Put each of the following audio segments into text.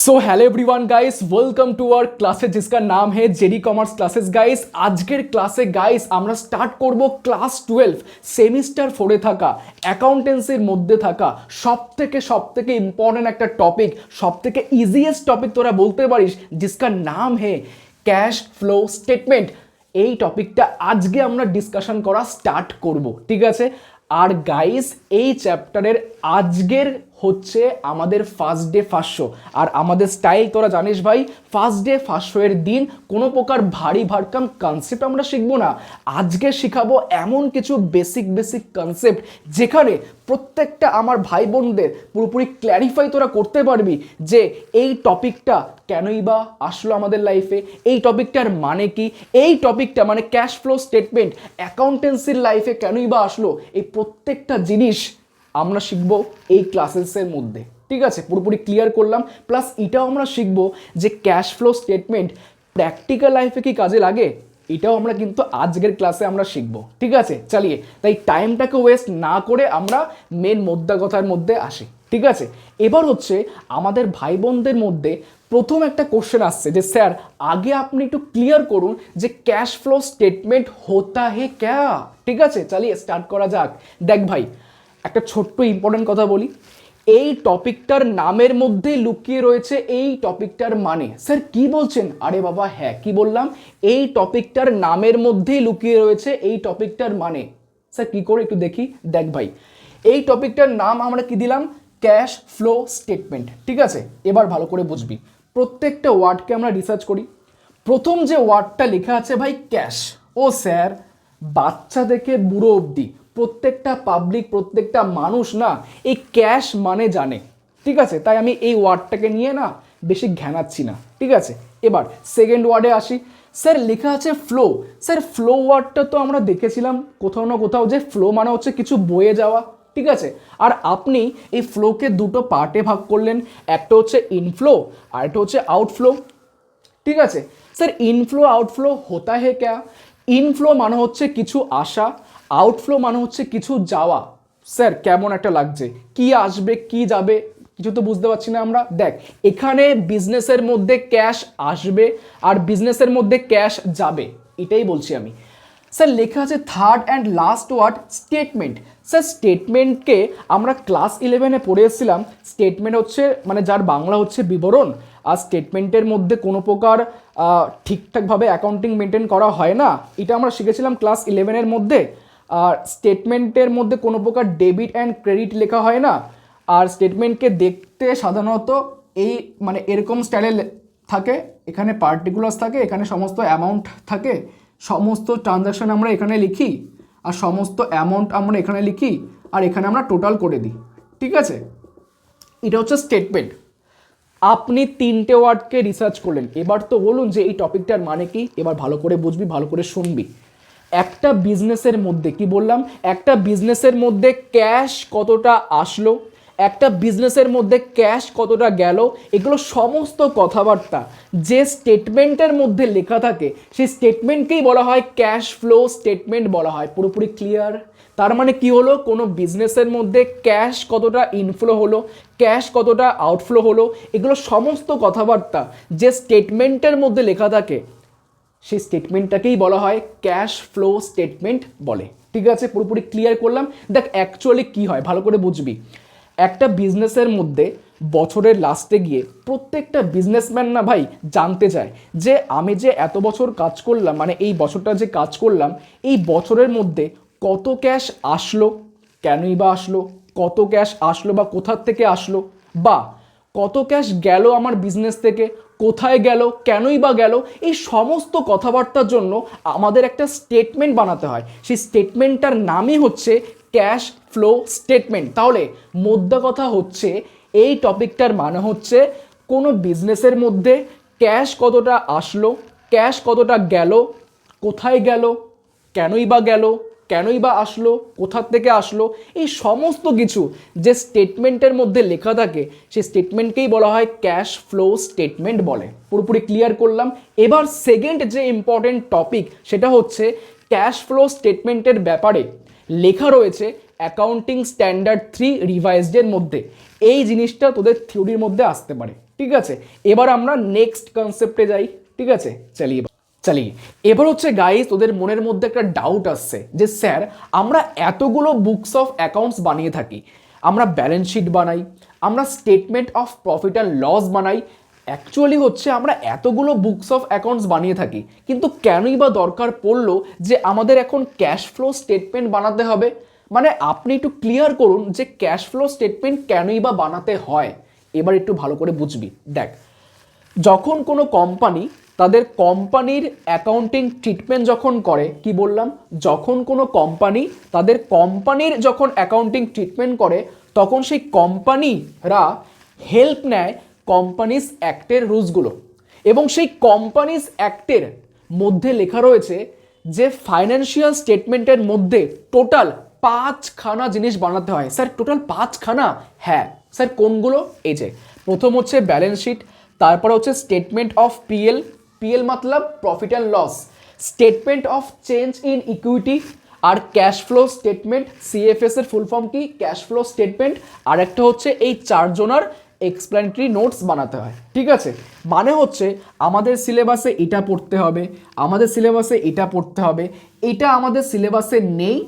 So hello everyone guys, welcome to our classes जिसका नाम है जेडी कॉमर्स क्लासेस। गाइस আজকের ক্লাসে গাইস আমরা স্টার্ট করব ক্লাস 12 সেমিস্টার 4 এ থাকা অ্যাকাউন্টেন্সির মধ্যে থাকা সবথেকে ইম্পর্টেন্ট একটা টপিক, সবথেকে ইজিয়েস্ট টপিক তোরা বলতে পারিস, जिसका नाम है ক্যাশ ফ্লো স্টেটমেন্ট। এই টপিকটা আজকে আমরা ডিসকাশন করা স্টার্ট করব, ঠিক আছে। আর গাইস এই চ্যাপ্টারের আজকের হচ্ছে আমাদের ফার্স্ট ডে ফার্স্ট শো। আর আমাদের স্টাইল তোরা জানিস ভাই, ফার্স্ট ডে ফার্স্ট শো এর দিন কোনো প্রকার ভারী ভারকাম কনসেপ্ট আমরা শিখবো না। আজকে শিখাবো এমন কিছু বেসিক কনসেপ্ট যেখানে প্রত্যেকটা আমার ভাই বোনদের পুরোপুরি ক্ল্যারিফাই তোরা করতে পারবি যে এই টপিকটা কেনই বা আসলো আমাদের লাইফে, এই টপিকটার মানে কি, এই টপিকটা মানে ক্যাশ ফ্লো স্টেটমেন্ট অ্যাকাউন্টেন্সির লাইফে কেনই বা আসলো, এই প্রত্যেকটা জিনিস আমরা শিখবো এই ক্লাসেসের মধ্যে, ঠিক আছে। পুরোপুরি ক্লিয়ার করলাম। প্লাস এটাও আমরা শিখবো যে ক্যাশ ফ্লো স্টেটমেন্ট প্র্যাকটিক্যাল লাইফে কি কাজে লাগে, এটাও আমরা কিন্তু আজকের ক্লাসে আমরা শিখবো, ঠিক আছে। চালিয়ে তাই টাইমটাকে ওয়েস্ট না করে আমরা মেন মোদ্দা কথার মধ্যে আসি, ঠিক আছে। এবার হচ্ছে আমাদের ভাই বোনদের মধ্যে প্রথম একটা কোশ্চেন আসছে যে স্যার আগে আপনি একটু ক্লিয়ার করুন যে ক্যাশ ফ্লো স্টেটমেন্ট হোতা হে ক্যা, ঠিক আছে। চালিয়ে স্টার্ট করা যাক। দেখ ভাই, একটা ছোট্ট ইম্পর্টেন্ট কথা বলি, এই টপিকটার নামের মধ্যে লুকিয়ে রয়েছে এই টপিকটার মানে। স্যার কি বলছেন? আরে বাবা হ্যাঁ, কি বললাম, এই টপিকটার নামের মধ্যেই লুকিয়ে রয়েছে এই টপিকটার মানে। স্যার কি করে একটু দেখি। দেখ ভাই, এই টপিকটার নাম আমরা কি দিলাম, ক্যাশ ফ্লো স্টেটমেন্ট, ঠিক আছে। এবার ভালো করে বুঝবি, প্রত্যেকটা ওয়ার্ডকে আমরা রিসার্চ করি। প্রথম যে ওয়ার্ডটা লেখা আছে ভাই ক্যাশ, ও স্যার বাচ্চা থেকে বুড়ো অবধি প্রত্যেকটা পাবলিক, প্রত্যেকটা মানুষ না এই ক্যাশ মানে জানে, ঠিক আছে। তাই আমি এই ওয়ার্ডটাকে নিয়ে না বেশি ঘ্যানাচ্ছি না, ঠিক আছে। এবার সেকেন্ড ওয়ার্ডে আসি। স্যার লেখা আছে ফ্লো। স্যার ফ্লো ওয়ার্ডটা তো আমরা দেখেছিলাম কোথাও না কোথাও, যে ফ্লো মানে হচ্ছে কিছু বয়ে যাওয়া, ঠিক আছে। আর আপনি এই ফ্লোকে দুটো পার্টে ভাগ করলেন, একটা হচ্ছে ইনফ্লো আর একটা হচ্ছে আউটফ্লো, ঠিক আছে। স্যার ইনফ্লো আউটফ্লো হোতা হে ক্যা? ইনফ্লো মানে হচ্ছে কিছু আসা, আউটফ্লো মানে হচ্ছে কিছু যাওয়া। স্যার কেমন একটা লাগছে, কি আসবে কি যাবে কিছু তো বুঝতে পারছি না আমরা। দেখ এখানে বিজনেসের মধ্যে ক্যাশ আসবে আর বিজনেসের মধ্যে ক্যাশ যাবে, এটাই বলছি আমি। স্যার লেখা আছে third and last word statement. Sir স্টেটমেন্টকে আমরা ক্লাস 11-এ পড়ে এসেছিলাম। স্টেটমেন্ট হচ্ছে মানে যার বাংলা হচ্ছে বিবরণ। আর স্টেটমেন্টের মধ্যে কোনো প্রকার ঠিকঠাকভাবে অ্যাকাউন্টিং মেনটেন করা হয় না, এটা আমরা শিখেছিলাম ক্লাস 11-এর মধ্যে। আর স্টেটমেন্টের মধ্যে কোনো প্রকার ডেবিট অ্যান্ড ক্রেডিট লেখা হয় না। আর স্টেটমেন্টকে দেখতে সাধারণত এই মানে এরকম স্টাইলে থাকে, এখানে পার্টিকুলার্স থাকে, এখানে সমস্ত অ্যামাউন্ট থাকে, সমস্ত ট্রানজাকশন আমরা এখানে লিখি আর সমস্ত অ্যামাউন্ট আমরা এখানে লিখি আর এখানে আমরা টোটাল করে দিই, ঠিক আছে। এটা হচ্ছে স্টেটমেন্ট। আপনি তিনটে ওয়ার্ডকে রিসার্চ করলেন, এবার তো বলুন যে এই টপিকটার মানে কি। এবার ভালো করে বুঝবি, ভালো করে শুনবি। একটা বিজনেসের মধ্যে কি বললাম, একটা বিজনেসের মধ্যে ক্যাশ কতটা আসলো, একটা বিজনেসের মধ্যে ক্যাশ কতটা গেল, এগুলো সমস্ত কথাবার্তা যে স্টেটমেন্টের মধ্যে লেখা থাকে সেই স্টেটমেন্টকেই বলা হয় ক্যাশ ফ্লো স্টেটমেন্ট বলা হয়। পুরোপুরি ক্লিয়ার? তার মানে কি হলো, কোনো বিজনেসের মধ্যে ক্যাশ কতটা ইনফ্লো হলো, ক্যাশ কতটা আউটফ্লো হলো, এগুলো সমস্ত কথাবার্তা যে স্টেটমেন্টের মধ্যে লেখা থাকে সেই স্টেটমেন্টটাকেই বলা হয় ক্যাশ ফ্লো স্টেটমেন্ট বলে, ঠিক আছে। পুরোপুরি ক্লিয়ার করলাম। দেখ অ্যাকচুয়ালি কি হয় ভালো করে বুঝবি। একটা বিজনেসের মধ্যে বছরের লাস্টে গিয়ে প্রত্যেকটা বিজনেসম্যান না ভাই জানতে চায় যে আমি যে এত বছর কাজ করলাম, মানে এই বছরটা যে কাজ করলাম, এই বছরের মধ্যে কত ক্যাশ আসলো, কেনই বা আসলো, কত ক্যাশ আসলো বা কোথার থেকে আসলো, বা কত ক্যাশ গেল আমার বিজনেস থেকে, কোথায় গেল, কেনই বা গেল। এই সমস্ত কথাবার্তার জন্য আমাদের একটা স্টেটমেন্ট বানাতে হয়। সেই স্টেটমেন্টটার নামই হচ্ছে ক্যাশ ফ্লো স্টেটমেন্ট। তাহলে মোদ্দা কথা হচ্ছে এই টপিকটার মানে হচ্ছে কোনো বিজনেসের মধ্যে ক্যাশ কতটা আসলো, ক্যাশ কতটা গেল, কোথায় গেল, কেনই বা গেল, কেনই বা আসলো, কোথার থেকে আসলো, এই সমস্ত কিছু যে স্টেটমেন্টের মধ্যে লেখা থাকে সেই স্টেটমেন্টকেই বলা হয় ক্যাশ ফ্লো স্টেটমেন্ট বলে। পুরোপুরি ক্লিয়ার করলাম। এবার সেকেন্ড যে ইম্পর্টেন্ট টপিক সেটা হচ্ছে ক্যাশ ফ্লো স্টেটমেন্টের ব্যাপারে লেখা রয়েছে অ্যাকাউন্টিং স্ট্যান্ডার্ড 3 রিভাইজডের মধ্যে। এই জিনিসটা তোদের থিওরির মধ্যে আসতে পারে, ঠিক আছে, এবার আমরা নেক্সট কনসেপ্টে যাই। ঠিক আছে, চালিয়ে এবার হচ্ছে গাইস, তোদের মনের মধ্যে একটা ডাউট আসছে যে স্যার আমরা এতগুলো বুকস অফ অ্যাকাউন্টস বানিয়ে থাকি, আমরা ব্যালেন্স শিট বানাই, আমরা statement of profit and loss বানাই, অ্যাকচুয়ালি হচ্ছে আমরা এতগুলো বুকস অফ অ্যাকাউন্টস বানিয়ে থাকি, কিন্তু কেনই বা দরকার পড়লো যে আমাদের এখন ক্যাশ ফ্লো স্টেটমেন্ট বানাতে হবে? মানে আপনি একটু ক্লিয়ার করুন যে ক্যাশ ফ্লো স্টেটমেন্ট কেনই বা বানাতে হয়। এবার একটু ভালো করে বুঝবি। দেখ, যখন কোনো কোম্পানি তাদের কোম্পানির অ্যাকাউন্টিং ট্রিটমেন্ট যখন করে, কি বললাম, যখন কোনো কোম্পানি তাদের কোম্পানির যখন অ্যাকাউন্টিং ট্রিটমেন্ট করে, তখন সেই কোম্পানিরা হেল্প নেয় কোম্পানিজ অ্যাক্টের রুলসগুলো, এবং সেই কোম্পানিজ অ্যাক্টের মধ্যে লেখা রয়েছে যে ফাইন্যান্সিয়াল স্টেটমেন্টের মধ্যে টোটাল 5খানা জিনিস বানাতে হয়। স্যার টোটাল 5খানা? হ্যাঁ স্যার, কোনগুলো? এই যে প্রথম হচ্ছে ব্যালেন্স শিট, তারপর হচ্ছে স্টেটমেন্ট অফ পিএল, পিএল মতলব profit and loss, statement of change in equity, আর ক্যাশ ফ্লো স্টেটমেন্ট, সিএফএস এর ফুল ফর্ম কি? Cash flow statement. আর একটা হচ্ছে এই চারজনার এক্সপ্লেনেটরি নোটস বানাতে হয়। ঠিক আছে, মানে হচ্ছে আমাদের সিলেবাসে এটা পড়তে হবে, আমাদের সিলেবাসে এটা পড়তে হবে, এটা আমাদের সিলেবাসে নেই,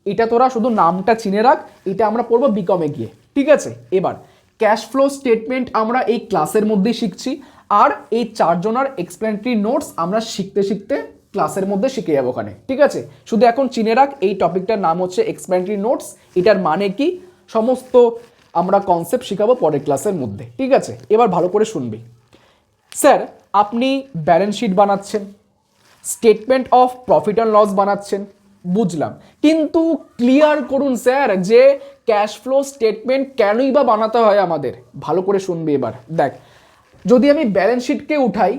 এটা তোরা শুধু নামটা চিনে রাখ, এটা আমরা পড়বো বিকমে গিয়ে। ঠিক আছে, এবার ক্যাশ ফ্লো স্টেটমেন্ট আমরা এই ক্লাসের মধ্যেই শিখছি, আর এই চারজনার এক্সপ্লেনেটরি নোটস আমরা শিখতে শিখতে ক্লাসের মধ্যে শিখে যাবো ওখানে। ঠিক আছে, শুধু এখন চিনে রাখ এই টপিকটার নাম হচ্ছে এক্সপ্লেনেটরি নোটস, এটার মানে কি সমস্ত আমরা কনসেপ্ট শিখাবো পরের ক্লাসের মধ্যে। ঠিক আছে, এবার ভালো করে শুনবি। স্যার আপনি ব্যালেন্স শিট বানাচ্ছেন, statement of profit and loss বানাচ্ছেন, বুঝলাম, কিন্তু ক্লিয়ার করুন স্যার যে ক্যাশ ফ্লো স্টেটমেন্ট কেনই বা বানাতে হয় আমাদের। ভালো করে শুনবি এবার। দেখ, যদি আমি ব্যালেন্স শিটকে উঠাই,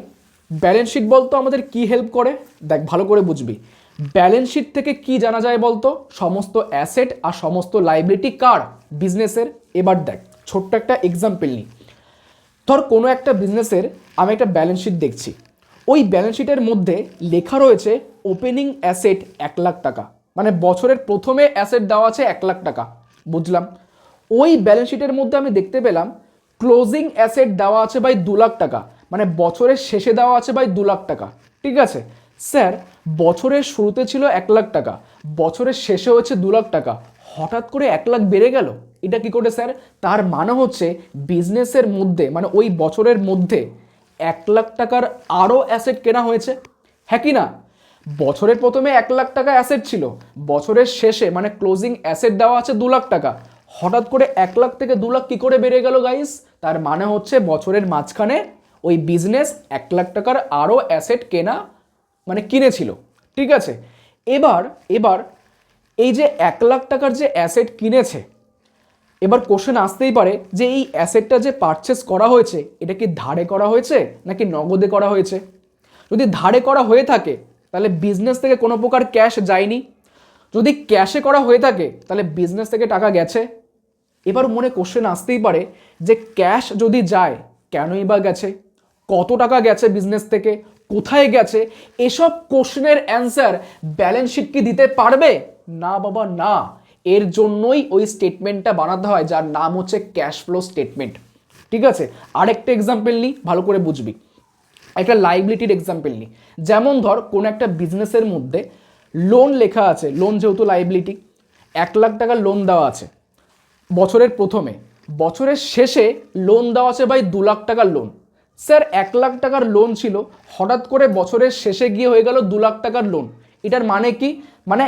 ব্যালেন্স শিট বলতো আমাদের কি হেল্প করে? দেখ ভালো করে বুঝবি, ব্যালেন্স শিট থেকে কি জানা যায় বলতো? সমস্ত অ্যাসেট আর সমস্ত লাইবিলিটি কার? বিজনেসের। এবার দেখ ছোট্ট একটা এক্সাম্পল নিই, ধর কোনো একটা বিজনেসের আমি একটা ব্যালেন্স শিট দেখছি, ওই ব্যালেন্স শিটের মধ্যে লেখা রয়েছে ওপেনিং অ্যাসেট 1,00,000 টাকা, মানে বছরের প্রথমে অ্যাসেট দেওয়া আছে 1,00,000 টাকা, বুঝলাম। ওই ব্যালেন্স শিটের মধ্যে আমি দেখতে পেলাম ক্লোজিং অ্যাসেট দেওয়া আছে বাই 2,00,000 টাকা, মানে বছরের শেষে দেওয়া আছে বাই 2,00,000 টাকা। ঠিক আছে স্যার, বছরের শুরুতে ছিল 1,00,000 টাকা, বছরের শেষে হচ্ছে 2,00,000 টাকা, হঠাৎ করে 1,00,000 বেড়ে গেল, এটা কি করে স্যার? তার মানে হচ্ছে বিজনেসের মধ্যে, মানে ওই বছরের মধ্যে 1,00,000 টাকার আরও অ্যাসেট কেনা হয়েছে, হ্যাঁ কি না? বছরের প্রথমে 1,00,000 টাকা অ্যাসেট ছিল, বছরের শেষে মানে ক্লোজিং অ্যাসেট দেওয়া আছে 2,00,000 টাকা, হঠাৎ করে 1,00,000 থেকে 2,00,000 কি করে বেড়ে গেল গাইস? তার মানে হচ্ছে বছরের মাঝখানে ওই বিজনেস 1,00,000 টাকার আরও অ্যাসেট কেনা, মানে কিনেছিল। ঠিক আছে, এবার এবার এই যে 1,00,000 টাকার যে অ্যাসেট কিনেছে, এবার কোশ্চেন আসতেই পারে যে এই অ্যাসেটটা যে পারচেস করা হয়েছে, এটা কি ধারে করা হয়েছে নাকি নগদে করা হয়েছে? যদি ধারে করা হয়ে থাকে তাহলে বিজনেস থেকে কোনো প্রকার ক্যাশ যায়নি, যদি ক্যাশে করা হয়ে থাকে তাহলে বিজনেস থেকে টাকা গেছে। এবার মনে কোশ্চেন আসতেই পারে যে ক্যাশ যদি যায় কেনই বা গেছে, কত টাকা গেছে বিজনেস থেকে, কোথায় গেছে? এসব কোশ্চেনের অ্যান্সার ব্যালেন্স শিট কি দিতে পারবে? না বাবা না, এর জন্যই ওই স্টেটমেন্টটা বানাতে হয় যার নাম হচ্ছে ক্যাশ ফ্লো স্টেটমেন্ট। ঠিক আছে, আরেকটা এক্সাম্পল নিই, ভালো করে বুঝবি। একটা লাইবিলিটির এক্সাম্পল নিই, যেমন ধর কোনো একটা বিজনেসের মধ্যে লোন লেখা আছে, লোন যেহেতু লাইবিলিটি, 1,00,000 টাকার লোন দেওয়া আছে বছরের প্রথমে, বছরের শেষে লোন দেওয়া আছে বাই 2,00,000 টাকার লোন। স্যার 1,00,000 টাকার লোন ছিল, হঠাৎ করে বছরের শেষে গিয়ে হয়ে গেল 2,00,000 টাকার লোন, এটার মানে কি? মানে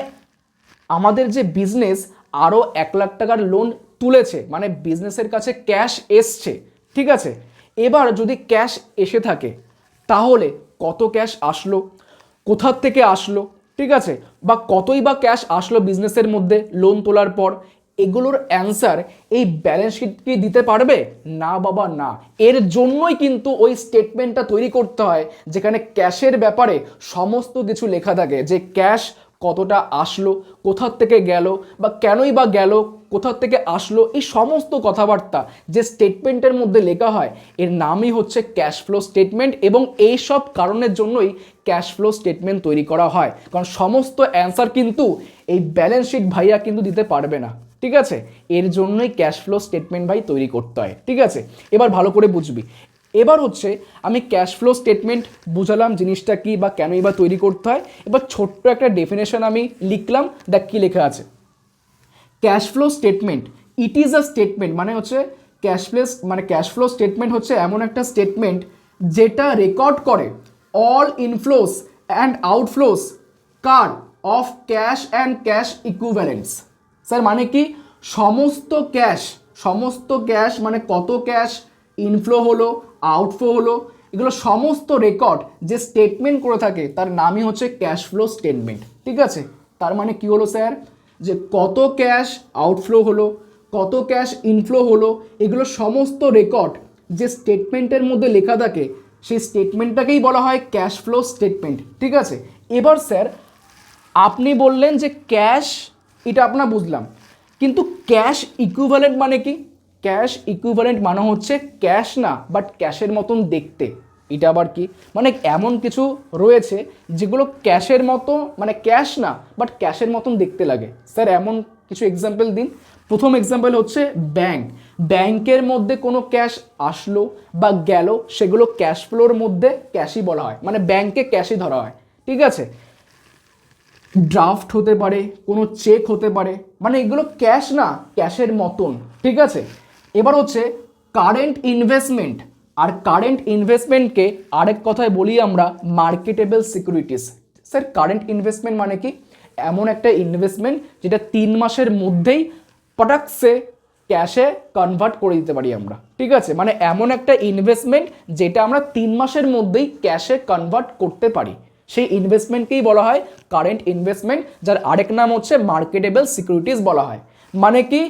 আমাদের যে বিজনেস আরও 1,00,000 টাকার লোন তুলেছে, মানে বিজনেসের কাছে ক্যাশ এসছে। ঠিক আছে, এবার যদি ক্যাশ এসে থাকে তাহলে কত ক্যাশ আসলো, কোথার থেকে আসলো, ঠিক আছে, বা কতই বা ক্যাশ আসলো বিজনেসের মধ্যে লোন তোলার পর, এগুলোর অ্যান্সার এই ব্যালেন্স শিট কি দিতে পারবে? না বাবা না, এর জন্যই কিন্তু ওই স্টেটমেন্টটা তৈরি করতে হয় যেখানে ক্যাশের ব্যাপারে সমস্ত কিছু লেখা থাকে, যে ক্যাশ কতটা আসলো, কোথার থেকে গেল, বা কেনই বা গেল, কোথার থেকে আসলো, এই সমস্ত কথাবার্তা যে স্টেটমেন্টের মধ্যে লেখা হয় এর নামই হচ্ছে ক্যাশ ফ্লো স্টেটমেন্ট, এবং এই সব কারণের জন্যই ক্যাশ ফ্লো স্টেটমেন্ট তৈরি করা হয়, কারণ সমস্ত অ্যান্সার কিন্তু এই ব্যালেন্স শিট ভাইয়া কিন্তু দিতে পারবে না। ঠিক আছে, এর জন্যই ক্যাশ ফ্লো স্টেটমেন্ট ভাই তৈরি করতে হয়। ঠিক আছে, এবার ভালো করে বুঝবি। এবার হচ্ছে আমি ক্যাশ ফ্লো স্টেটমেন্ট বুঝালাম জিনিসটা কি বা কেনই বা তৈরি করতে হয়। এবার ছোট্ট একটা ডেফিনেশন আমি লিখলাম, দেখ কি লেখা আছে। Cash flow statement, it is a statement, মানে হচ্ছে ক্যাশ ফ্লো স্টেটমেন্ট হচ্ছে এমন একটা স্টেটমেন্ট যেটা রেকর্ড করে অল ইনফ্লোস অ্যান্ড আউটফ্লোস কার of cash and cash equivalents. Sir মানে কি, সমস্ত ক্যাশ মানে কত ক্যাশ ইনফ্লো হলো আউটফ্লো হলো, এগুলো সমস্ত রেকর্ড যে স্টেটমেন্ট করে থাকে তার নামই হচ্ছে ক্যাশ ফ্লো স্টেটমেন্ট। ঠিক আছে, তার মানে কি হলো স্যার, যে কত ক্যাশ আউটফ্লো হলো কত ক্যাশ ইনফ্লো হলো, এগুলো সমস্ত রেকর্ড যে স্টেটমেন্টের মধ্যে লেখা থাকে সেই স্টেটমেন্টটাকেই বলা হয় ক্যাশ ফ্লো স্টেটমেন্ট। ঠিক আছে, এবার স্যার আপনি বললেন যে ক্যাশ, এটা আপনার বুঝলাম, কিন্তু ক্যাশ ইকুইভ্যালেন্ট মানে কি? ক্যাশ ইকুইভ্যালেন্ট মানে হচ্ছে ক্যাশ না বাট ক্যাশের মতন দেখতে। এটা আবার কি? মানে এমন কিছু রয়েছে যেগুলো ক্যাশের মতো, মানে ক্যাশ না বাট ক্যাশের মতন দেখতে লাগে। স্যার এমন কিছু এক্সাম্পল দিন। প্রথম এক্সাম্পল হচ্ছে ব্যাংকের মধ্যে কোনো ক্যাশ আসলো বা গেল, সেগুলো ক্যাশ ফ্লোর মধ্যে ক্যাশই বলা হয়, মানে ব্যাংকে ক্যাশই ধরা হয়। ঠিক আছে, ড্রাফট হতে পারে, কোনো চেক হতে পারে, মানে এগুলো ক্যাশ না ক্যাশের মতন। ঠিক আছে, এবার হচ্ছে কারেন্ট ইনভেস্টমেন্ট, আর কারেন্ট ইনভেস্টমেন্টকে আরেক কথায় বলি আমরা marketable securities. Sir current investment মানে কি? এমন একটা ইনভেস্টমেন্ট যেটা 3 মাসের মধ্যেই পটাকসে ক্যাশে কনভার্ট করে দিতে পারি আমরা। ঠিক আছে, মানে এমন একটা ইনভেস্টমেন্ট যেটা আমরা 3 মাসের মধ্যেই ক্যাশে কনভার্ট করতে পারি, সেই ইনভেস্টমেন্টকেই বলা হয় কারেন্ট ইনভেস্টমেন্ট, যার আরেক নাম হচ্ছে মার্কেটেবল সিকিউরিটিজ বলা হয়। মানে কি,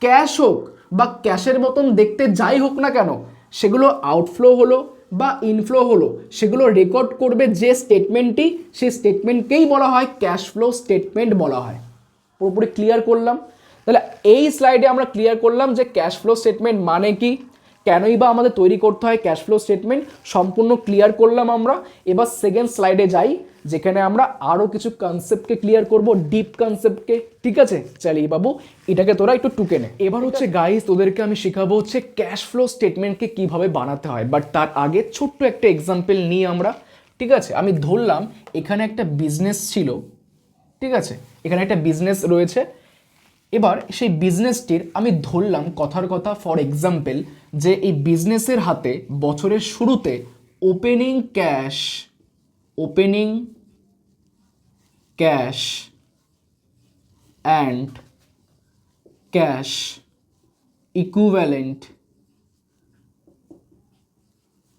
ক্যাশ হোক বা ক্যাশের মতন দেখতে যাই হোক না কেন, সেগুলো আউটফ্লো হলো বা ইনফ্লো হলো, সেগুলো রেকর্ড করবে যে স্টেটমেন্টটি, সেই স্টেটমেন্টকেই বলা হয় ক্যাশ ফ্লো স্টেটমেন্ট বলা হয়। পুরোপুরি ক্লিয়ার করলাম? তাহলে এই স্লাইডে আমরা ক্লিয়ার করলাম যে ক্যাশ ফ্লো স্টেটমেন্ট মানে কি, কেনই বা আমাদের তৈরি করতে হয় ক্যাশ ফ্লো স্টেটমেন্ট, সম্পূর্ণ ক্লিয়ার করলাম আমরা। এবার সেকেন্ড স্লাইডে যাই, যেখানে আমরা আরও কিছু কনসেপ্টকে ক্লিয়ার করব, ডিপ কনসেপ্টকে। ঠিক আছে, চালিয়ে বাবু এটাকে তোরা একটু টুকে নে। এবার হচ্ছে গাইস তোদেরকে আমি শেখাবো হচ্ছে ক্যাশ ফ্লো স্টেটমেন্টকে কিভাবে বানাতে হয়, বাট তার আগে ছোট্ট একটা এক্সাম্পল নিই আমরা। ঠিক আছে, আমি ধরলাম এখানে একটা বিজনেস ছিল। ঠিক আছে, এখানে একটা বিজনেস রয়েছে। এবার সেই বিজনেসটির আমি ধরলাম কথার কথা ফর এক্সাম্পল যে এই বিজনেসের হাতে বছরের শুরুতে opening cash and cash equivalent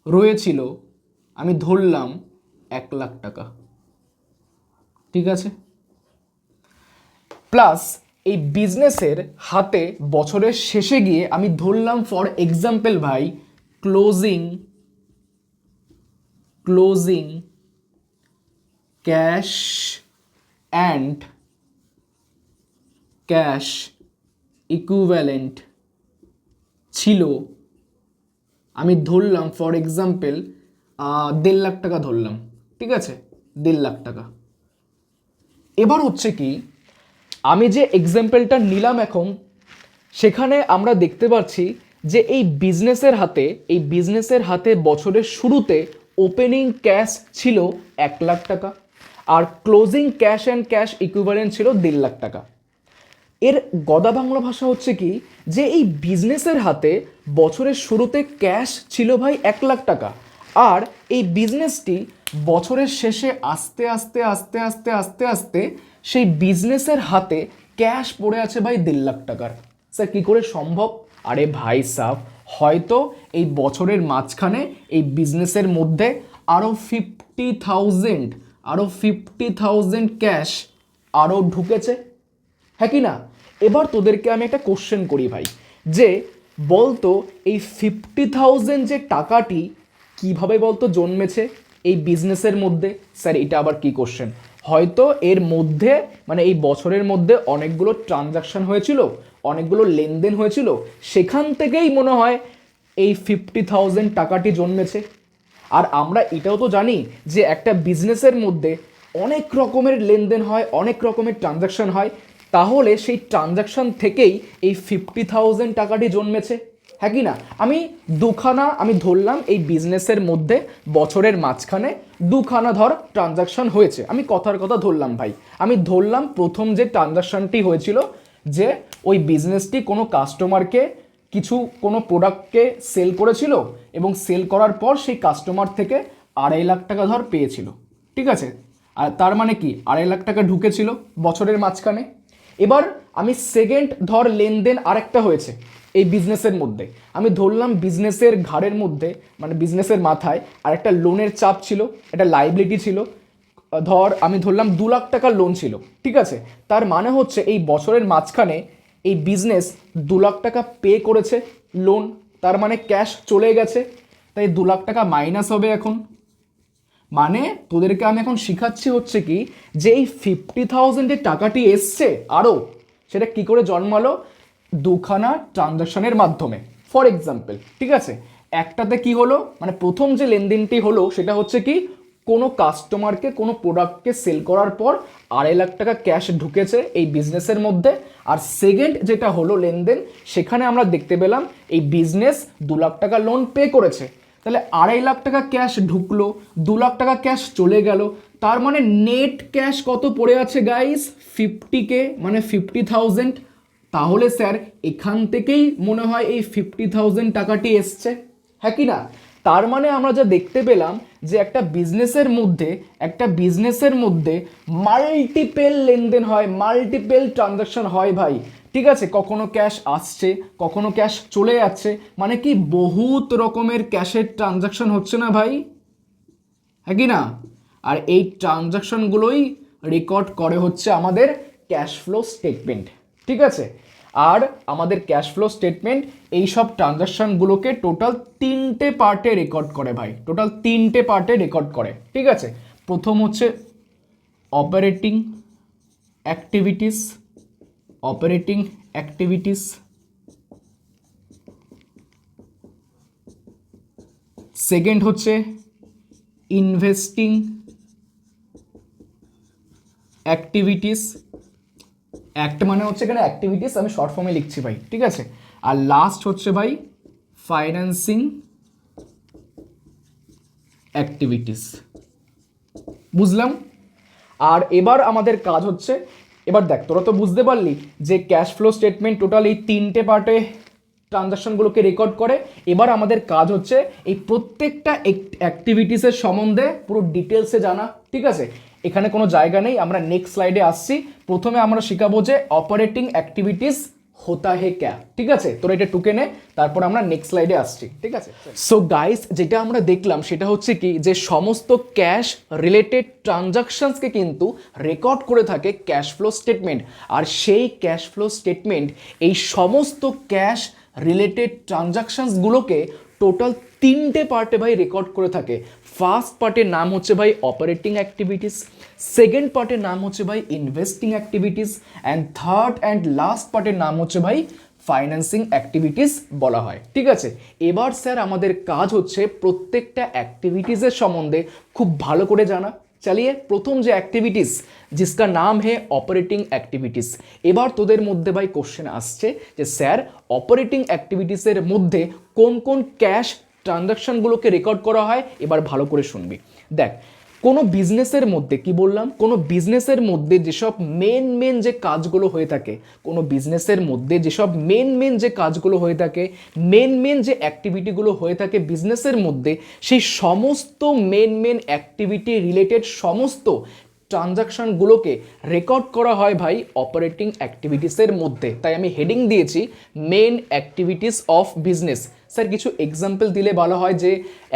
রয়েছিল, আমি ধরলাম 1,00,000 টাকা। ঠিক আছে, প্লাস এই বিজনেসের হাতে বছরের শেষে গিয়ে আমি ধরলাম ফর এক্সাম্পল ভাই closing cash and cash equivalent ছিল, আমি ধরলাম ফর এক্সাম্পল 1,50,000 টাকা ধরলাম। ঠিক আছে, 1,50,000 টাকা। এবার হচ্ছে কি, আমি যে এক্সাম্পলটা নিলাম এখন, সেখানে আমরা দেখতে পাচ্ছি যে এই বিজনেসের হাতে বছরের শুরুতে ওপেনিং ক্যাশ ছিল 1,00,000 টাকা, আর closing cash and cash equivalent ছিল 1,50,000 টাকা। এর গদা বাংলা ভাষা হচ্ছে কি, যে এই বিজনেসের হাতে বছরের শুরুতে ক্যাশ ছিল ভাই 1,00,000 টাকা, আর এই বিজনেসটি বছরের শেষে আস্তে আস্তে আস্তে আস্তে আস্তে আস্তে সেই বিজনেসের হাতে ক্যাশ পড়ে আছে ভাই 1,50,000 টাকার। স্যার কী করে সম্ভব? আরে ভাই সাব, হয়তো এই বছরের মাঝখানে এই বিজনেসের মধ্যে আরও 50,000 ক্যাশ আরও ঢুকেছে, হ্যাঁ কি না? এবার তোদেরকে আমি একটা কোশ্চেন করি ভাই, যে বলতো এই 50,000 যে টাকাটি কিভাবে বলতো জন্মেছে এই বিজনেসের মধ্যে? স্যার এটা আবার কি কোশ্চেন? হয়তো এর মধ্যে মানে এই বছরের মধ্যে অনেকগুলো ট্রানজাকশন হয়েছিল, অনেকগুলো লেনদেন হয়েছিল, সেখান থেকেই মনে হয় এই 50,000 টাকাটি জন্মেছে। আর আমরা এটাও তো জানি যে একটা বিজনেসের মধ্যে অনেক রকমের লেনদেন হয়, অনেক রকমের ট্রানজাকশন হয়, তাহলে সেই ট্রানজাকশন থেকেই এই 50,000 টাকাটি জন্মেছে, হ্যাঁ কি না? আমি ধরলাম এই বিজনেসের মধ্যে বছরের মাঝখানে দুখানা ধর ট্রানজাকশন হয়েছে, আমি কথার কথা ধরলাম ভাই। আমি ধরলাম প্রথম যে ট্রানজাকশনটি হয়েছিল যে ওই বিজনেসটি কোনো কাস্টমারকে কোনো প্রোডাক্টকে সেল করেছিল এবং সেল করার পর সেই কাস্টমার থেকে 2.5 লাখ টাকা ধর পেয়েছিল, ঠিক আছে? আর তার মানে কি 2.5 লাখ টাকা ঢুকেছিল বছরের মাঝখানে। এবার আমি সেকেন্ড ধর লেনদেন আরেকটা হয়েছে এই বিজনেসের মধ্যে। আমি ধরলাম বিজনেসের ঘাড়ের মধ্যে মানে বিজনেসের মাথায় আর একটা লোনের চাপ ছিল, একটা লাইবিলিটি ছিল, আমি ধরলাম 2 লাখ টাকার লোন ছিল, ঠিক আছে? তার মানে হচ্ছে এই বছরের মাঝখানে এই বিজনেস 2 লাখ টাকা পে করেছে লোন, তার মানে ক্যাশ চলে গেছে, তাই 2 লাখ টাকা মাইনাস হবে এখন। মানে তোদেরকে আমি এখন শিখাচ্ছি হচ্ছে কি যে এই 50,000 টাকাটি এসছে আরও, সেটা কি করে জন্মালো? দুখানা ট্রানজাকশনের মাধ্যমে। ফর এক্সাম্পল, ঠিক আছে, একটাতে কি হলো, মানে প্রথম যে লেনদেনটি হলো সেটা হচ্ছে কি কোনো কাস্টমারকে কোনো প্রোডাক্টকে সেল করার পর 2.5 লাখ টাকা ক্যাশ ঢুকেছে এই বিজনেসের মধ্যে। আর সেকেন্ড যেটা হলো লেনদেন, সেখানে আমরা দেখতে পেলাম এই বিজনেস 2 লাখ টাকা লোন পে করেছে, তাহলে 2.5 লাখ টাকা ক্যাশ ঢুকলো, 2 লাখ টাকা ক্যাশ চলে গেল, তার মানে নেট ক্যাশ কত পড়ে আছে গাইস? 50K, মানে 50,000। তাহলে স্যার এখান থেকেই মনে হয় এই 50,000 টাকাটি এসছে, হ্যাঁ কি না? তার মানে আমরা যা দেখতে পেলাম যে একটা বিজনেসের মধ্যে মাল্টিপল লেনদেন হয়, মাল্টিপল ট্রানজাকশন হয় ভাই, ঠিক আছে? কখনো ক্যাশ আসছে, কখনো ক্যাশ চলে যাচ্ছে, মানে কি বহুত রকমের ক্যাশের ট্রানজাকশন হচ্ছে না ভাই, হ্যাঁ কি না? আর এই ট্রানজাকশনগুলোই রেকর্ড করে হচ্ছে আমাদের ক্যাশ ফ্লো স্টেটমেন্ট, ঠিক আছে? আর আমাদের ক্যাশ ফ্লো স্টেটমেন্ট এই সব ট্রানজাকশনগুলোকে টোটাল 3টে পার্টে রেকর্ড করে ভাই, টোটাল 3টে পার্টে রেকর্ড করে, ঠিক আছে? প্রথম হচ্ছে অপারেটিং অ্যাক্টিভিটিস, সেকেন্ড হচ্ছে ইনভেস্টিং অ্যাক্টিভিটিস, অ্যাক্ট মানে হচ্ছে এখানে অ্যাক্টিভিটিস, আমি শর্ট ফর্মে লিখছি ভাই, ঠিক আছে? আর লাস্ট হচ্ছে ভাই ফাইন্যান্সিং অ্যাক্টিভিটিস, বুঝলাম? আর এবার আমাদের কাজ হচ্ছে, এবার দেখ তোরা তো বুঝতে পারলি যে ক্যাশ ফ্লো স্টেটমেন্ট টোটাল এই 3টে পার্টে ট্রানজাকশনগুলোকে রেকর্ড করে। এবার আমাদের কাজ হচ্ছে এই প্রত্যেকটা অ্যাক্টিভিটিসের সম্বন্ধে পুরো ডিটেলসে জানা, ঠিক আছে? এখানে কোনো জায়গা নেই, আমরা নেক্সট স্লাইডে আসছি। প্রথমে আমরা শিখাবো যে অপারেটিং অ্যাক্টিভিটিস হোতা হে ক্যা, ঠিক আছে? তোরা এটা টুকে নে, তারপর আমরা নেক্সট স্লাইডে আসছি, ঠিক আছে? সো গাইস, যেটা আমরা দেখলাম সেটা হচ্ছে কি যে সমস্ত ক্যাশ রিলেটেড ট্রানজাকশনসকে কিন্তু রেকর্ড করে থাকে ক্যাশ ফ্লো স্টেটমেন্ট। আর সেই ক্যাশ ফ্লো স্টেটমেন্ট এই সমস্ত ক্যাশ রিলেটেড ট্রানজাকশনসগুলোকে টোটাল 3টে পার্টে ভাই রেকর্ড করে থাকে। ফার্স্ট পার্টের নাম হচ্ছে ভাই অপারেটিং অ্যাক্টিভিটিস, সেকেন্ড পার্টের নাম হচ্ছে ভাই investing activities, and third and last পার্টের নাম হচ্ছে ভাই ফাইন্যান্সিং অ্যাক্টিভিটিস বলা হয়, ঠিক আছে? এবার স্যার আমাদের কাজ হচ্ছে প্রত্যেকটা অ্যাক্টিভিটিসের সম্বন্ধে খুব ভালো করে জানা। চালিয়ে প্রথম যে অ্যাক্টিভিটিস जिसका नाम है অপারেটিং অ্যাক্টিভিটিস। এবার তোদের মধ্যে ভাই কোশ্চেন আসছে যে স্যার অপারেটিং অ্যাক্টিভিটিসের মধ্যে কোন কোন ক্যাশ ট্রানজাকশনগুলোকে রেকর্ড করা হয়? এবার ভালো করে শুনবি। দেখ, কোনো বিজনেসের মধ্যে কি বললাম, কোনো বিজনেসের মধ্যে যেসব মেন যে কাজগুলো হয়ে থাকে, কোনো বিজনেসের মধ্যে যেসব মেন যে কাজগুলো হয়ে থাকে, মেন যে অ্যাক্টিভিটিগুলো হয়ে থাকে বিজনেসের মধ্যে, সেই সমস্ত মেন অ্যাক্টিভিটি রিলেটেড সমস্ত ট্রানজাকশনগুলোকে রেকর্ড করা হয় ভাই অপারেটিং অ্যাক্টিভিটিসের মধ্যে। তাই আমি হেডিং দিয়েছি main activities of business. Sir কিছু এক্সাম্পল দিলে ভালো হয় যে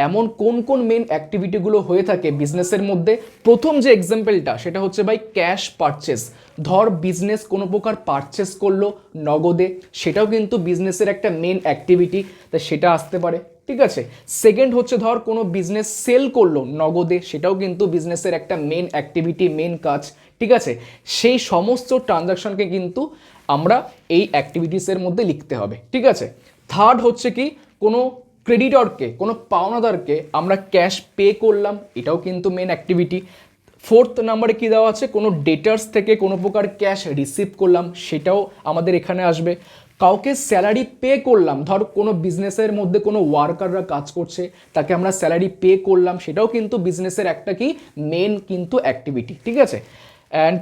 এমন কোন কোন মেন অ্যাক্টিভিটিগুলো হয়ে থাকে বিজনেসের মধ্যে। প্রথম যে এক্সাম্পলটা সেটা হচ্ছে ভাই ক্যাশ পারচেস। ধর বিজনেস কোনো প্রকার পারচেস করলো নগদে, সেটাও কিন্তু বিজনেসের একটা মেন অ্যাক্টিভিটি, তাই সেটা আসতে পারে, ঠিক আছে? সেকেন্ড হচ্ছে ধর কোনো বিজনেস সেল করলো নগদে, সেটাও কিন্তু বিজনেসের একটা মেন অ্যাক্টিভিটি, মেন কাজ, ঠিক আছে? সেই সমস্ত ট্রানজাকশনকে কিন্তু আমরা এই অ্যাক্টিভিটিসের মধ্যে লিখতে হবে, ঠিক আছে? থার্ড হচ্ছে কি কোনো ক্রেডিটরকে, কোনো পাওনাদারকে আমরা ক্যাশ পে করলাম, এটাও কিন্তু মেন অ্যাক্টিভিটি। ফোর্থ নাম্বারে কি দেওয়া আছে, কোনো ডেটার্স থেকে কোনো প্রকার ক্যাশ রিসিভ করলাম, সেটাও আমাদের এখানে আসবে। কাউকে স্যালারি পে করলাম, ধর কোনো বিজনেসের মধ্যে কোনো ওয়ার্কাররা কাজ করছে, তাকে আমরা স্যালারি পে করলাম, সেটাও কিন্তু বিজনেসের একটা কি মেন কিন্তু অ্যাক্টিভিটি, ঠিক আছে। অ্যান্ড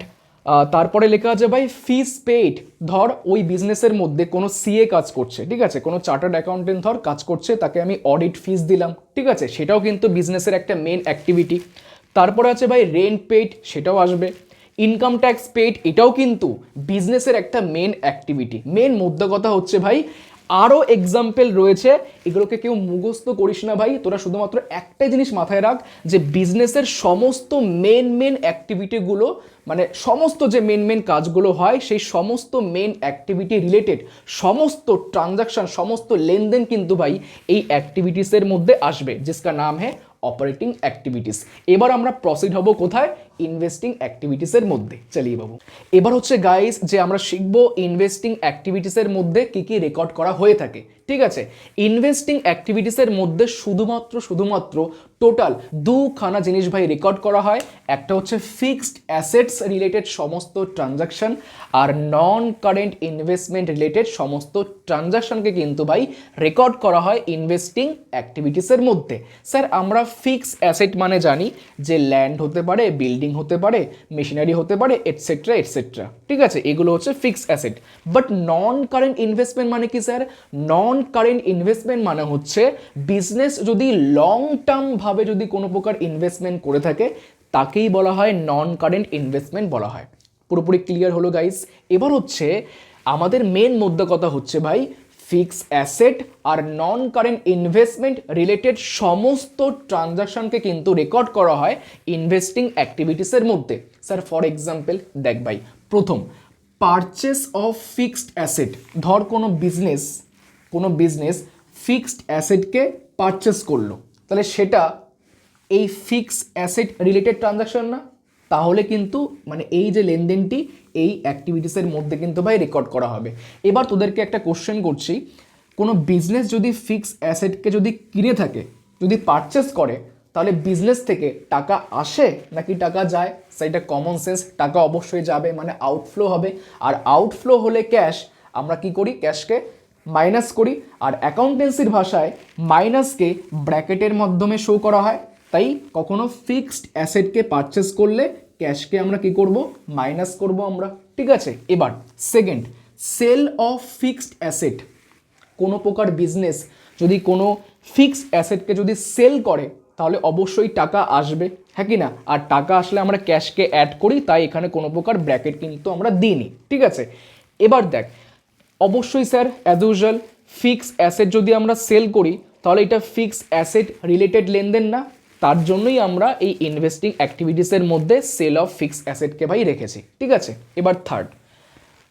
তারপরে লেখা আছে ভাই ফিস পেইড, ধর ওই বিজনেসের মধ্যে কোনো সিএ কাজ করছে, ঠিক আছে, কোনো চার্টার্ড অ্যাকাউন্টেন্ট ধর কাজ করছে, তাকে আমি অডিট ফিস দিলাম, ঠিক আছে, সেটাও কিন্তু বিজনেসের একটা মেন অ্যাক্টিভিটি। তারপরে আছে ভাই রেন্ট পেইড, সেটাও আসবে। ইনকাম ট্যাক্স পেইড, এটাও কিন্তু বিজনেসের একটা মেন অ্যাক্টিভিটি। মেন মুদ্রা কথা হচ্ছে ভাই আরও এক্সাম্পল রয়েছে, এগুলোকে কেউ মুখস্থ করিস না ভাই, তোরা শুধুমাত্র একটা জিনিস মাথায় রাখ যে বিজনেসের সমস্ত মেন অ্যাক্টিভিটিগুলো, মানে সমস্ত যে মেন কাজগুলো হয় সেই সমস্ত মেন অ্যাক্টিভিটি রিলেটেড সমস্ত ট্রানজাকশন, সমস্ত লেনদেন কিন্তু ভাই এই অ্যাক্টিভিটিসের মধ্যে আসবে, जिसका নাম है অপারেটিং অ্যাক্টিভিটিস। এবার আমরা প্রসিড হব কোথায়, ইনভেস্টিং অ্যাক্টিভিটিসের মধ্যে। চলিয়ে বাবু, এবার হচ্ছে গাইস যে আমরা শিখবো ইনভেস্টিং অ্যাক্টিভিটিসের মধ্যে কি কি রেকর্ড করা হয়ে থাকে, ঠিক আছে। ইনভেস্টিং অ্যাক্টিভিটিসের মধ্যে শুধুমাত্র টোটাল দুখানা জিনিস ভাই রেকর্ড করা হয়। একটা হচ্ছে ফিক্সড অ্যাসেটস রিলেটেড সমস্ত ট্রানজাকশন, আর নন কারেন্ট ইনভেস্টমেন্ট রিলেটেড সমস্ত ট্রানজাকশনকে কিন্তু ভাই রেকর্ড করা হয় ইনভেস্টিং অ্যাক্টিভিটিসের মধ্যে। স্যার আমরা ফিক্স অ্যাসেট মানে জানি যে ল্যান্ড হতে পারে, বিল্ডিং হতে পারে, মেশিনারি হতে পারে, এটসেট্রা, ঠিক আছে, এগুলো হচ্ছে fixed asset. But non current investment মানে কি স্যার? নন কারেন্ট ইনভেস্টমেন্ট মানে হচ্ছে বিজনেস যদি লং টার্ম ভাবে যদি কোনো প্রকার ইনভেস্টমেন্ট করে থাকে তাকেই বলা হয় নন কারেন্ট ইনভেস্টমেন্ট বলা হয়। পুরোপুরি ক্লিয়ার হলো গাইস? এবার হচ্ছে আমাদের মেন মুদ্রা কথা হচ্ছে ভাই ফিক্স অ্যাসেট আর নন কারেন্ট ইনভেস্টমেন্ট রিলেটেড সমস্ত ট্রানজাকশনকে কিন্তু রেকর্ড করা হয় ইনভেস্টিং অ্যাক্টিভিটিসের মধ্যে। স্যার ফর এক্সাম্পল দেখ ভাই, প্রথম পারচেস অফ ফিক্সড অ্যাসেট, ধর কোনো বিজনেস ফিক্সড অ্যাসেটকে পারচেস করলো, তাহলে সেটা এই ফিক্স অ্যাসেট রিলেটেড ট্রানজাকশন না? তাহলে কিন্তু মানে এই যে লেনদেনটি এই অ্যাক্টিভিটিসের মধ্যে কিন্তু ভাই রেকর্ড করা হবে। এবার তোদেরকে একটা কোশ্চেন করছি, কোনো বিজনেস যদি ফিক্স অ্যাসেটকে যদি কিনে থাকে, যদি পারচেস করে, তাহলে বিজনেস থেকে টাকা আসে নাকি টাকা যায়? সেটা কমন সেন্স, টাকা অবশ্যই যাবে, মানে আউটফ্লো হবে। আর আউটফ্লো হলে ক্যাশ, আমরা কি করি, ক্যাশকে মাইনাস করি, আর অ্যাকাউন্টেন্সির ভাষায় মাইনাসকে ব্র্যাকেটের মাধ্যমে শো করা হয়। তাই কখনো ফিক্সড অ্যাসেটকে পারচেস করলে ক্যাশকে আমরা কি করব, মাইনাস করব আমরা, ঠিক আছে। এবার second, sale of fixed asset, কোনো প্রকার বিজনেস যদি কোনো ফিক্সড অ্যাসেটকে যদি সেল করে তাহলে অবশ্যই টাকা আসবে, হ্যাঁ কি না? আর টাকা আসলে আমরা ক্যাশকে অ্যাড করি, তাই এখানে কোনো প্রকার ব্র্যাকেট কিন্তু আমরা দিইনি, ঠিক আছে। এবার দেখ, অবশ্যই sir as usual fix asset যদি আমরা সেল করি তাহলে এটা ফিক্স অ্যাসেট রিলেটেড লেনদেন না, তার জন্যই আমরা এই ইনভেস্টিং অ্যাক্টিভিটিসের মধ্যে সেল অফ ফিক্স অ্যাসেটকে ভাই রেখেছি, ঠিক আছে। এবার থার্ড,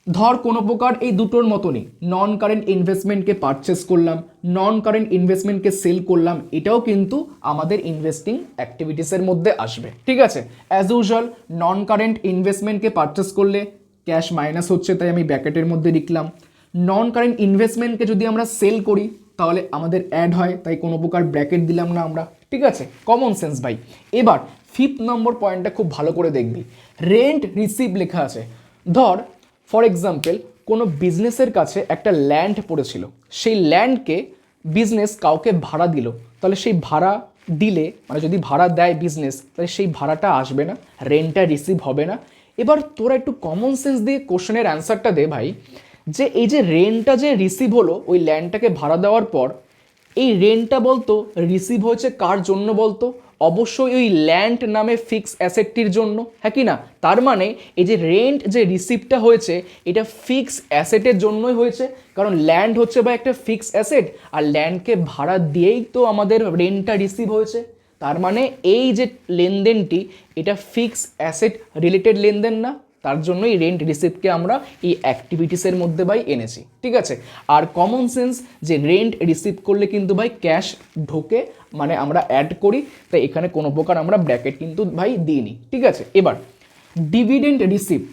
ধর কোনো প্রকার এই দুটোর মতনই নন কারেন্ট ইনভেস্টমেন্টকে পারচেস করলাম, নন কারেন্ট ইনভেস্টমেন্টকে সেল করলাম, এটাও কিন্তু আমাদের ইনভেস্টিং অ্যাক্টিভিটিসের মধ্যে আসবে, ঠিক আছে। অ্যাজ ইউজুয়াল নন কারেন্ট ইনভেস্টমেন্টকে পারচেস করলে ক্যাশ মাইনাস হচ্ছে, তাই আমি ব্র্যাকেটের মধ্যে লিখলাম। নন কারেন্ট ইনভেস্টমেন্টকে যদি আমরা সেল করি তাহলে আমাদের অ্যাড হয়, তাই কোনো প্রকার ব্র্যাকেট দিলাম না আমরা, ঠিক আছে, কমন সেন্স ভাই। এবার ফিফথ নম্বর পয়েন্টটা খুব ভালো করে দেখবি, রেন্ট রিসিভ লেখা আছে। ধর ফর এক্সাম্পল কোনো বিজনেসের কাছে একটা ল্যান্ড পড়েছিল, সেই ল্যান্ডকে বিজনেস কাউকে ভাড়া দিল, তাহলে সেই ভাড়া দিলে মানে যদি ভাড়া দেয় বিজনেস, তাহলে সেই ভাড়াটা আসবে না, রেন্টটা রিসিভ হবে না। এবার তোরা একটু কমন সেন্স দিয়ে কোশ্চেনের অ্যান্সারটা দে ভাই, যে এই যে রেন্টটা যে রিসিভ হলো ওই ল্যান্ডটাকে ভাড়া দেওয়ার পর, এই রেন্টটা বলতো রিসিভ হয়েছে কার জন্য বলতো? অবশ্যই ওই ল্যান্ড নামে ফিক্স অ্যাসেটটির জন্য, হ্যাঁ কি না? তার মানে এই যে রেন্ট যে রিসিভটা হয়েছে এটা ফিক্স অ্যাসেটের জন্যই হয়েছে, কারণ ল্যান্ড হচ্ছে বা একটা ফিক্স অ্যাসেট, আর ল্যান্ডকে ভাড়া দিয়েই তো আমাদের রেন্টটা রিসিভ হয়েছে। তার মানে এই যে লেনদেনটি এটা ফিক্স অ্যাসেট রিলেটেড লেনদেন না, তার জন্যই রেন্ট রিসিপ্টকে আমরা এই অ্যাক্টিভিটিসের মধ্যে ভাই এনেছি, ঠিক আছে। আর কমন সেন্স যে রেন্ট রিসিভ করলে কিন্তু ভাই ক্যাশ ঢোকে, মানে আমরা অ্যাড করি, তাই এখানে কোনো প্রকার আমরা ব্র্যাকেট কিন্তু ভাই দিইনি, ঠিক আছে। এবার ডিভিডেন্ড রিসিপ্ট,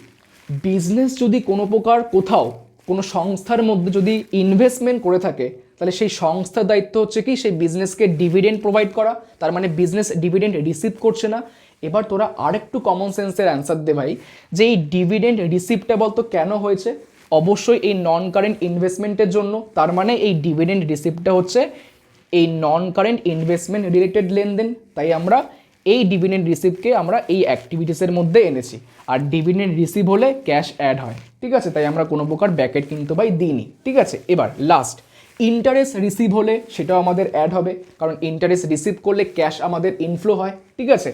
বিজনেস যদি কোনো প্রকার কোথাও কোনো সংস্থার মধ্যে যদি ইনভেস্টমেন্ট করে থাকে তাহলে সেই সংস্থার দায়িত্ব হচ্ছে কি সেই বিজনেসকে ডিভিডেন্ড প্রোভাইড করা, তার মানে বিজনেস ডিভিডেন্ড রিসিভ করছে না। এবার তোরা আরেকটু কমন সেন্সের অ্যান্সার দে ভাই, যে এই ডিভিডেন্ড রিসিপ্টটা বলতো কেন হয়েছে? অবশ্যই এই নন কারেন্ট ইনভেস্টমেন্টের জন্য, তার মানে এই ডিভিডেন্ড রিসিপ্টটা হচ্ছে এই নন কারেন্ট ইনভেস্টমেন্ট রিলেটেড লেনদেন, তাই আমরা এই ডিভিডেন্ড রিসিপ্টকে আমরা এই অ্যাক্টিভিটিসের মধ্যে এনেছি। আর ডিভিডেন্ড রিসিভ হলে ক্যাশ অ্যাড হয়, ঠিক আছে, তাই আমরা কোনো প্রকার ব্যাকেট কিন্তু ভাই দিইনি, ঠিক আছে। এবার লাস্ট, ইন্টারেস্ট রিসিভ হলে সেটাও আমাদের অ্যাড হবে, কারণ ইন্টারেস্ট রিসিভ করলে ক্যাশ আমাদের ইনফ্লো হয়, ঠিক আছে।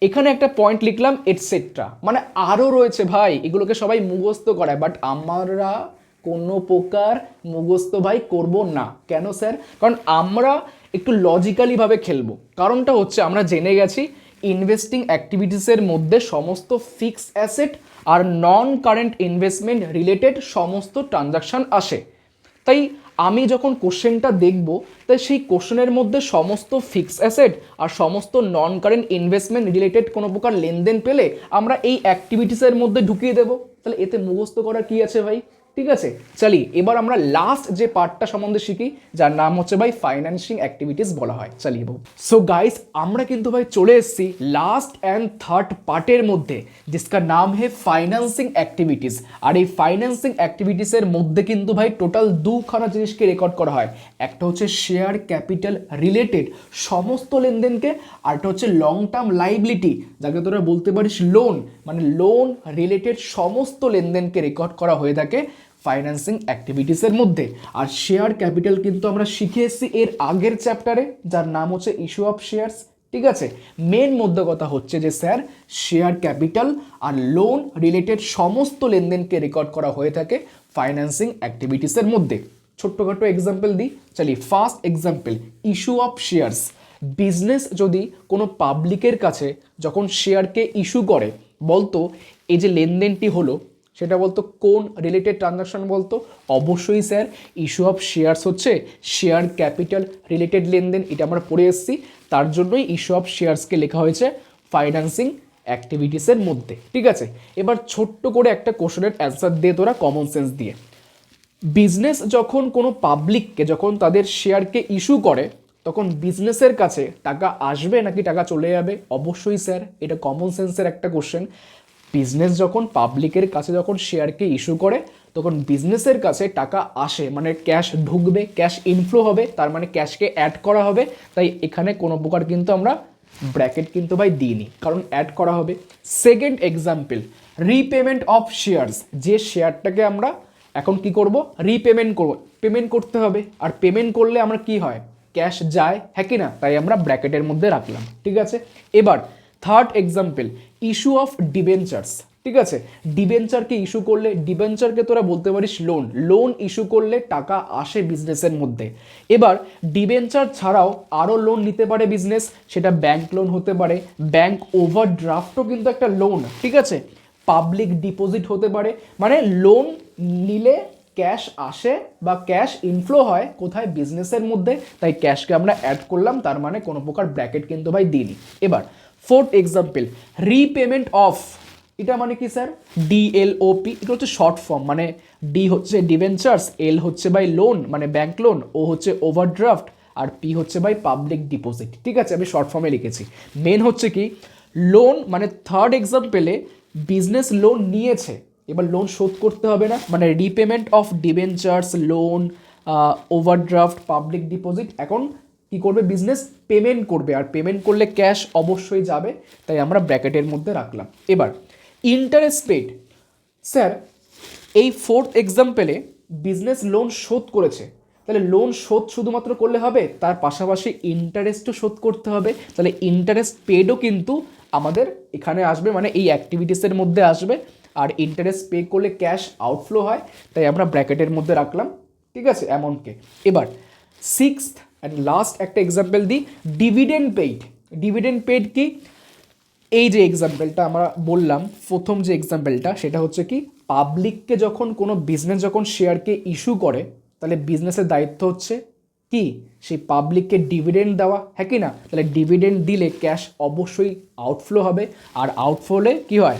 এখানে একটা পয়েন্ট লিখলাম এটসেট্রা, মানে আরও রয়েছে ভাই, এগুলোকে সবাই মুখস্থ করায়, বাট আমরা কোনো প্রকার মুখস্থ ভাই করব না। কেন স্যার? কারণ আমরা একটু লজিক্যালিভাবে খেলবো। কারণটা হচ্ছে আমরা জেনে গেছি ইনভেস্টিং অ্যাক্টিভিটিসের মধ্যে সমস্ত ফিক্সড অ্যাসেট আর নন কারেন্ট ইনভেস্টমেন্ট রিলেটেড সমস্ত ট্রানজাকশান আসে। তাই আমি যখন কোশ্চেনটা দেখব, তাই সেই কোশ্চেনের মধ্যে সমস্ত ফিক্সড অ্যাসেট আর সমস্ত নন কারেন্ট ইনভেস্টমেন্ট রিলেটেড কোনো প্রকার লেনদেন পেলে আমরা এই অ্যাক্টিভিটিসের মধ্যে ঢুকিয়ে দেবো। তাহলে এতে মুখস্থ করার কি আছে ভাই, ঠিক আছে। চলি এবার আমরা লাস্ট যে পার্টটা সম্বন্ধে শিখি, যার নাম হচ্ছে ভাই ফাইন্যান্সিং অ্যাক্টিভিটিস বলা হয়। চালিয়ে বউ। সো গাইস, আমরা কিন্তু ভাই চলে এসেছি লাস্ট অ্যান্ড থার্ড পার্টের মধ্যে, जिसका নাম হে ফাইন্যান্সিং অ্যাক্টিভিটিস। আর এই ফাইন্যান্সিং অ্যাক্টিভিটিসের মধ্যে কিন্তু ভাই টোটাল দুখানা জিনিসকে রেকর্ড করা হয়। একটা হচ্ছে শেয়ার ক্যাপিটাল রিলেটেড সমস্ত লেনদেনকে, আর একটা হচ্ছে লং টার্ম লাইবিলিটি, যাকে তোরা বলতে পারিস লোন, মানে লোন রিলেটেড সমস্ত লেনদেনকে রেকর্ড করা হয়ে থাকে ফাইন্যান্সিং অ্যাক্টিভিটিসের মধ্যে। আর শেয়ার ক্যাপিটাল কিন্তু আমরা শিখে এসেছি এর আগের চ্যাপ্টারে, যার নাম হচ্ছে ইস্যু অফ শেয়ারস, ঠিক আছে। মেন মধ্যে কথা হচ্ছে যে স্যার শেয়ার ক্যাপিটাল আর লোন রিলেটেড সমস্ত লেনদেনকে রেকর্ড করা হয়ে থাকে ফাইন্যান্সিং অ্যাক্টিভিটিসের মধ্যে। ছোট্টখাটো এক্সাম্পল দিই, চলি। First example, issue of shares. Business যদি কোনো পাবলিকের কাছে যখন শেয়ারকে ইস্যু করে, বলতো এই যে লেনদেনটি হলো সেটা বলতো কোন রিলেটেড ট্রানজাকশন বলতো? অবশ্যই স্যার ইস্যু অফ শেয়ারস হচ্ছে শেয়ার ক্যাপিটাল রিলেটেড লেনদেন, এটা আমরা পড়ে এসেছি। তার জন্যই ইস্যু অফ শেয়ারসকে লেখা হয়েছে ফাইন্যান্সিং অ্যাক্টিভিটিসের মধ্যে, ঠিক আছে। এবার ছোট্ট করে একটা কোশ্চেনের অ্যান্সার দিয়ে তোরা কমন সেন্স দিয়ে, বিজনেস যখন কোনো পাবলিককে যখন তাদের শেয়ারকে ইস্যু করে, তখন বিজনেসের কাছে টাকা আসবে নাকি টাকা চলে যাবে? অবশ্যই স্যার, এটা কমন সেন্সের একটা কোশ্চেন। বিজনেস যখন পাবলিকের কাছে যখন শেয়ারকে ইস্যু করে, তখন বিজনেসের কাছে টাকা আসে, মানে ক্যাশ ঢুকবে, ক্যাশ ইনফ্লো হবে, তার মানে ক্যাশকে অ্যাড করা হবে। তাই এখানে কোনো প্রকার কিন্তু আমরা ব্র্যাকেট কিন্তু ভাই দিইনি, কারণ অ্যাড করা হবে। Second example, repayment of shares. যে শেয়ারটাকে আমরা এখন কি করব? রিপেমেন্ট করব, পেমেন্ট করতে হবে। আর পেমেন্ট করলে আমরা কি হয়? ক্যাশ যায়, হ্যাঁ কি না? তাই আমরা ব্র্যাকেটের মধ্যে রাখলাম, ঠিক আছে। এবার third example, issue of debentures, ঠিক আছে। ডিবেঞ্চারকে ইস্যু করলে, ডিবেঞ্চারকে তোরা বলতে পারিস লোন, লোন ইস্যু করলে টাকা আসে বিজনেসের মধ্যে। এবার ডিবেঞ্চার ছাড়াও আরও লোন নিতে পারে বিজনেস, সেটা ব্যাংক লোন হতে পারে, ব্যাংক ওভারড্রাফটও কিন্তু একটা লোন, ঠিক আছে। পাবলিক ডিপোজিট হতে পারে, মানে লোন নিলে ক্যাশ আসে বা ক্যাশ ইনফ্লো হয় কোথায়? বিজনেসের মধ্যে। তাই ক্যাশকে আমরা অ্যাড করলাম, তার মানে কোনো প্রকার ব্র্যাকেট কিন্তু ভাই দিইনি। এবার ফোর্থ এক্সাম্পল, রিপেমেন্ট অফ। এটা মানে কি স্যার? ডিএলওপি, এটা হচ্ছে শর্ট ফর্ম, মানে ডি হচ্ছে ডিবেঞ্চার্স, এল হচ্ছে বাই লোন মানে ব্যাংক লোন, ও হচ্ছে ওভারড্রাফট, আর পি হচ্ছে বাই পাবলিক ডিপোজিট, ঠিক আছে। আমি শর্ট ফর্মে লিখেছি। মেন হচ্ছে কি লোন, মানে থার্ড এক্সাম্পলে বিজনেস লোন নিয়েছে, এবার লোন শোধ করতে হবে না, মানে repayment of debentures, loan, overdraft, public deposit. এখন কি করবে? বিজনেস পেমেন্ট করবে, আর পেমেন্ট করলে ক্যাশ অবশ্যই যাবে, তাই আমরা ব্র্যাকেটের মধ্যে রাখলাম। এবার ইন্টারেস্ট পেড। স্যার এই ফোর্থ এক্সাম্পলে বিজনেস লোন শোধ করেছে, তাহলে লোন শোধ শুধুমাত্র করলে হবে, তার পাশাপাশি ইন্টারেস্টও শোধ করতে হবে। তাহলে ইন্টারেস্ট পেডও কিন্তু আমাদের এখানে আসবে, মানে এই অ্যাক্টিভিটিসের মধ্যে আসবে। আর ইন্টারেস্ট পে করলে ক্যাশ আউটফ্লো হয়, তাই আমরা ব্র্যাকেটের মধ্যে রাখলাম, ঠিক আছে, অ্যামাউন্টকে। এবার সিক্সথ অ্যান্ড লাস্ট একটা এক্সাম্পল দিই, ডিভিডেন্ড পেইড। ডিভিডেন্ড পেইড কি? এই যে এক্সাম্পলটা আমরা বললাম, প্রথম যে এক্সাম্পলটা, সেটা হচ্ছে কি পাবলিককে যখন কোনো বিজনেস যখন শেয়ারকে ইস্যু করে, তাহলে বিজনেসের দায়িত্ব হচ্ছে কি সেই পাবলিককে ডিভিডেন্ড দেওয়া, হ্যাঁ কি না? তাহলে ডিভিডেন্ড দিলে ক্যাশ অবশ্যই আউটফ্লো হবে, আর আউটফ্লোলে কি হয়?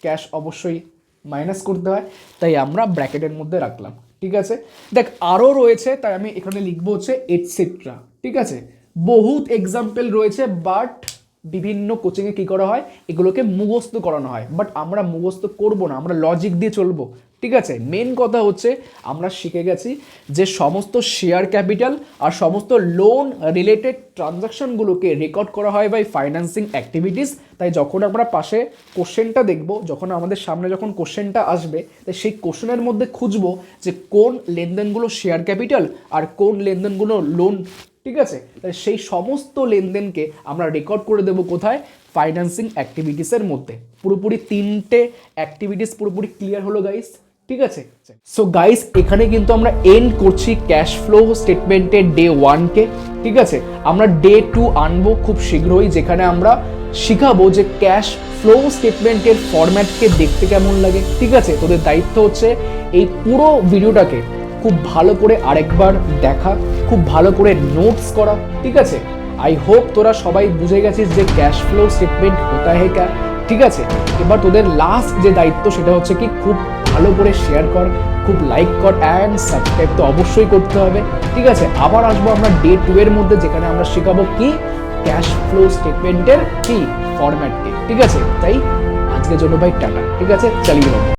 ক্যাশ অবশ্যই মাইনাস করতে হয়, তাই আমরা ব্র্যাকেটের মধ্যে রাখলাম, ঠিক আছে। দেখ আরও রয়েছে, তাই আমি এখানে লিখবো হচ্ছে এটসেট্রা, ঠিক আছে। বহুত এক্সাম্পল রয়েছে, বাট বিভিন্ন কোচিংয়ে কী করা হয়, এগুলোকে মুখস্থ করানো হয়, বাট আমরা মুখস্থ করব না, আমরা লজিক দিয়ে চলবো। ঠিক আছে, মেন কথা হচ্ছে আমরা শিখে গেছি যে সমস্ত শেয়ার ক্যাপিটাল আর সমস্ত লোন রিলেটেড ট্রানজাকশনগুলোকে রেকর্ড করা হয় বাই ফাইন্যান্সিং অ্যাক্টিভিটিস। তাই যখন আমরা পাশে কোশ্চেনটা দেখব, যখন আমাদের সামনে যখন কোশ্চেনটা আসবে, তাই সেই কোশ্চেনের মধ্যে খুঁজবো যে কোন লেনদেনগুলো শেয়ার ক্যাপিটাল আর কোন লেনদেনগুলো লোন। ঠিক আছে, তাই সেই সমস্ত লেনদেনকে আমরা রেকর্ড করে দেবো কোথায়, ফাইন্যান্সিং অ্যাক্টিভিটিসের মধ্যে। পুরোপুরি 3টে অ্যাক্টিভিটিস পুরোপুরি ক্লিয়ার হলো গাইস। ঠিক আছে, সো গাইস এখানে কিন্তু আমরা এন্ড করছি ক্যাশ ফ্লো স্টেটমেন্টের ডে 1কে। ঠিক আছে, আমরা ডে 2 আনবো খুব শীঘ্রই, যেখানে আমরা শিখাবো যে ক্যাশ ফ্লো স্টেটমেন্টের ফরম্যাটকে দেখতে কেমন লাগে। ঠিক আছে, তোদের দায়িত্ব হচ্ছে এই পুরো ভিডিওটাকে খুব ভালো করে আরেকবার দেখা, খুব ভালো করে নোটস করা। ঠিক আছে, আই হোপ তোরা সবাই বুঝে গেছিস যে ক্যাশ ফ্লো স্টেটমেন্ট হোতা হে ক্যা। ঠিক আছে, এবার তোদের লাস্ট যে দায়িত্ব সেটা হচ্ছে কি খুব ভালো করে শেয়ার কর, খুব লাইক কর অ্যান্ড সাবস্ক্রাইব তো অবশ্যই করতে হবে। ঠিক আছে, আবার আসবো আমরা ডে 2 এর মধ্যে, যেখানে আমরা শেখাবো কি ক্যাশ ফ্লো স্টেটমেন্টের কি ফরম্যাটকে। ঠিক আছে, তাই আজকের জন্য ভাই টাটা। ঠিক আছে, চালিয়ে